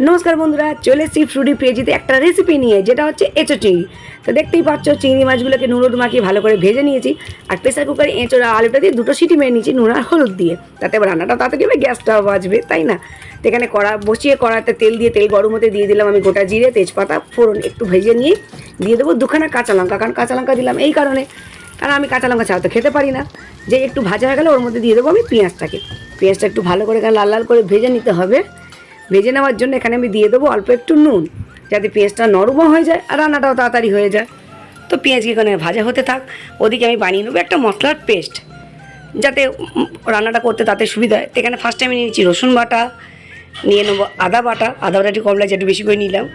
নমস্কার বন্ধুরা, চলে এসেছি ফ্রুটি পেজিতে একটা রেসিপি নিয়ে, যেটা হচ্ছে এঁচোড় চিংড়ি। তো দেখতেই পাচ্ছ, চিংড়ি মাছগুলোকে নুন হলুদ মাখিয়ে ভালো করে ভেজে নিয়েছি। আর প্রেসার কুকারে এঁচোড় আর আলুটা দিয়ে 2টো সিটি মেরে নিয়েছি নুন আর হলুদ দিয়ে, তাতে এবার রান্নাটা তাড়াতাড়ি হবে, গ্যাসটাও বাঁচবে, তাই না? তো এখানে কড়া বসিয়ে কড়াতে তেল গরম হতে দিয়ে দিলাম আমি গোটা জিরে, তেজপাতা, ফোড়ন একটু ভেজে নিয়ে দিয়ে দেবো 2খানা কাঁচা লঙ্কা। কারণ কাঁচা লঙ্কা দিলাম এই কারণে, কারণ আমি কাঁচা লঙ্কা ছাড়া তো খেতে পারি না। যে একটু ভাজা হয়ে গেলে ওর মধ্যে দিয়ে দেবো আমি পেঁয়াজটা একটু ভালো করে লাল লাল করে ভেজে নিতে হবে। ভেজে নেওয়ার জন্য এখানে আমি দিয়ে দেবো অল্প একটু নুন, যাতে পেঁয়াজটা নরমও হয়ে যায় আর রান্নাটাও তাড়াতাড়ি হয়ে যায়। তো পেঁয়াজকে এখানে ভাজা হতে থাক, ওদিকে আমি বানিয়ে নেবো একটা মশলার পেস্ট, যাতে রান্নাটা করতে তাতে সুবিধা হয়। তো এখানে ফার্স্ট টাইমে নিয়েছি রসুন বাটা, নিয়ে নেবো আদা বাটা একটু কম লাগছে, একটু বেশি করে নিলাম।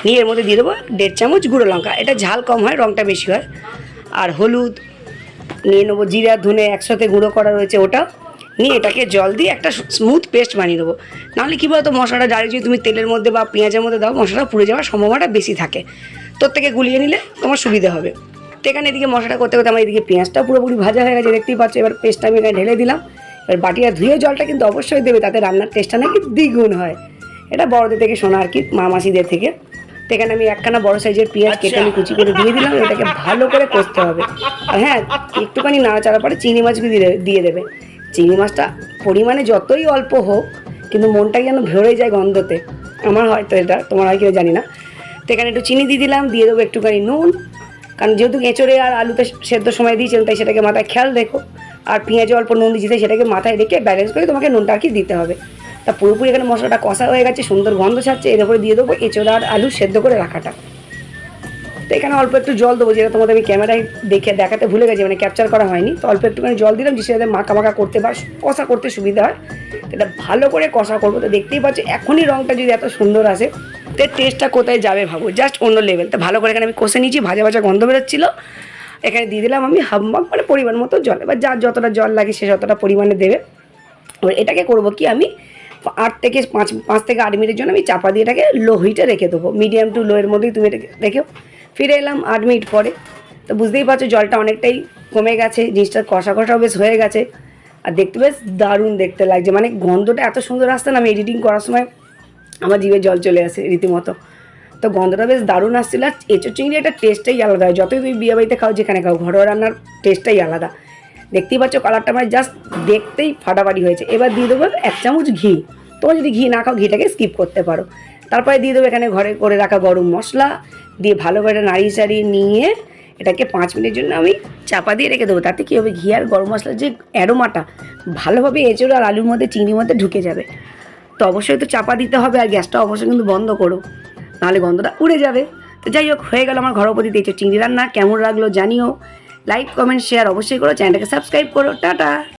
নিয়ে এর মধ্যে দিয়ে দেবো 1.5 চামচ গুঁড়ো লঙ্কা, এটা ঝাল কম হয়, রঙটা বেশি হয়। আর হলুদ নিয়ে নেবো, জিরা ধনে একসাথে গুঁড়ো করা রয়েছে ওটা নিয়ে এটাকে জল দিয়ে একটা স্মুথ পেস্ট বানিয়ে দেবো। নাহলে কী বলতো, মশলাটা ডাইরেক্ট যদি তুমি তেলের মধ্যে বা পেঁয়াজের মধ্যে দাও, মশলাটা পুড়ে যাওয়ার সম্ভাবনাটা বেশি থাকে। তোর থেকে গুলিয়ে নিলে তোমার সুবিধা হবে। তো এখানে এদিকে মশলাটা করতে করতে আমার এদিকে পেঁয়াজটা পুরোপুরি ভাজা হয়ে গেছে, দেখতেই পাচ্ছ। এবার পেস্টটা আমি এখানে ঢেলে দিলাম। এবার বাটিটা ধুয়ে জলটা কিন্তু অবশ্যই দেবে, তাতে রান্নার টেস্টটা নাকি দ্বিগুণ হয়। এটা বড়দের থেকে শোনা আর কি, মা মাসিদের থেকে। তো এখানে আমি একখানা বড় সাইজের পেঁয়াজ কেটে আমি কুচি করে দিয়ে দিলাম। এটাকে ভালো করে কষতে হবে। আর হ্যাঁ, একটুখানি নাড়াচাড়া পরে চিংড়ি মাছকে দিয়ে দেবে। চিংড়ি মাছটা পরিমাণে যতই অল্প হোক, কিন্তু মনটাই যেন ভরে যায় গন্ধতে। আমার হয়তো এটা, তোমার হয় কেউ জানি না। তো এখানে একটু চিনি দিয়ে দিলাম, দিয়ে দেবো একটুখানি নুন, কারণ যেহেতু এঁচোড়ে আর আলুতে সেদ্ধ সময় দিয়েছিলাম, তাই সেটাকে মাথায় খেয়াল রেখো। আর পেঁয়াজে অল্প নুন দিয়েছি, তাই সেটাকে মাথায় রেখে ব্যালেন্স করে তোমাকে নুনটা আর কি দিতে হবে। তা পুরোপুরি এখানে মশলাটা কষা হয়ে গেছে, সুন্দর গন্ধ ছাড়ছে। এর উপরে দিয়ে দেবো এঁচোড় আর আলু সেদ্ধ করে রাখাটা। তো এখানে অল্প একটু জল দেবো, যেটা তোমাদের আমি ক্যামেরায় দেখাতে ভুলে গেছি, মানে ক্যাপচার করা হয়নি। তো অল্প একটুখানি জল দিলাম, যে সেটাতে মাখা করতে বা কষা করতে সুবিধা হয়। এটা ভালো করে কষা করবো। তো দেখতেই পাচ্ছ, এখনই রঙটা যদি এত সুন্দর আসে, তো টেস্টটা কোথায় যাবে ভাবো, জাস্ট অন্য লেভেল। তো ভালো করে এখানে আমি কষে নিয়েছি, ভাজা গন্ধ বেরোচ্ছিলো। এখানে দিয়ে দিলাম আমি হাফ মগ, মানে পরিমাণ মতো জল। এবার যার যতটা জল লাগে সে যতটা পরিমাণে দেবে। এবার এটাকে করবো কি, আমি 5 থেকে 8 মিনিটের জন্য আমি চাপা দিয়ে এটাকে লো হিটে রেখে দেবো। মিডিয়াম টু লোয়ের মধ্যেই তুমি এটাকে রেখেও। ফিরে এলাম 8 মিনিট পরে। তো বুঝতেই পারছো জলটা অনেকটাই কমে গেছে, জিনিসটা কষাও বেশ হয়ে গেছে। আর দেখতে বেশ দারুণ দেখতে লাগছে, মানে গন্ধটা এত সুন্দর আসছে না, আমি এডিটিং করার সময় আমার জিভে জল চলে আসে রীতিমতো। তো গন্ধটা বেশ দারুণ আসছিল। আর এঁচোড় চিংড়ি একটা টেস্টটাই আলাদা হয়, যতই তুমি বিয়েবাড়িতে খাও, যেখানে খাও, ঘরোয়া রান্নার টেস্টটাই আলাদা। দেখতেই পাচ্ছ কালারটা মানে জাস্ট দেখতেই ফাটাফাটি হয়েছে। এবার দিয়ে দেবো 1 চামচ ঘি। তোমরা যদি ঘি না খাও, ঘিটাকে স্কিপ করতে পারো। তারপরে দিয়ে দেবো এখানে ঘরে করে রাখা গরম মশলা, দিয়ে ভালো করে নাড়িয়ে চাড়িয়ে নিয়ে এটাকে 5 মিনিটের জন্য আমি চাপা দিয়ে রেখে দেবো। তাতে কী হবে, ঘি আর গরম মশলার যে অ্যারোমাটা ভালোভাবে এঁচোড় আর আলুর মধ্যে, চিংড়ির মধ্যে ঢুকে যাবে। তো অবশ্যই তো চাপা দিতে হবে, আর গ্যাসটা অবশ্যই কিন্তু বন্ধ করো, নাহলে গন্ধটা উড়ে যাবে। তো যাই হোক, হয়ে গেল আমার ঘরোয়া পদ্ধতিতে এঁচোড় চিংড়ি রান্না। কেমন লাগলো জানিও, লাইক কমেন্ট শেয়ার অবশ্যই করো, চ্যানেলটাকে সাবস্ক্রাইব করো। টাটা।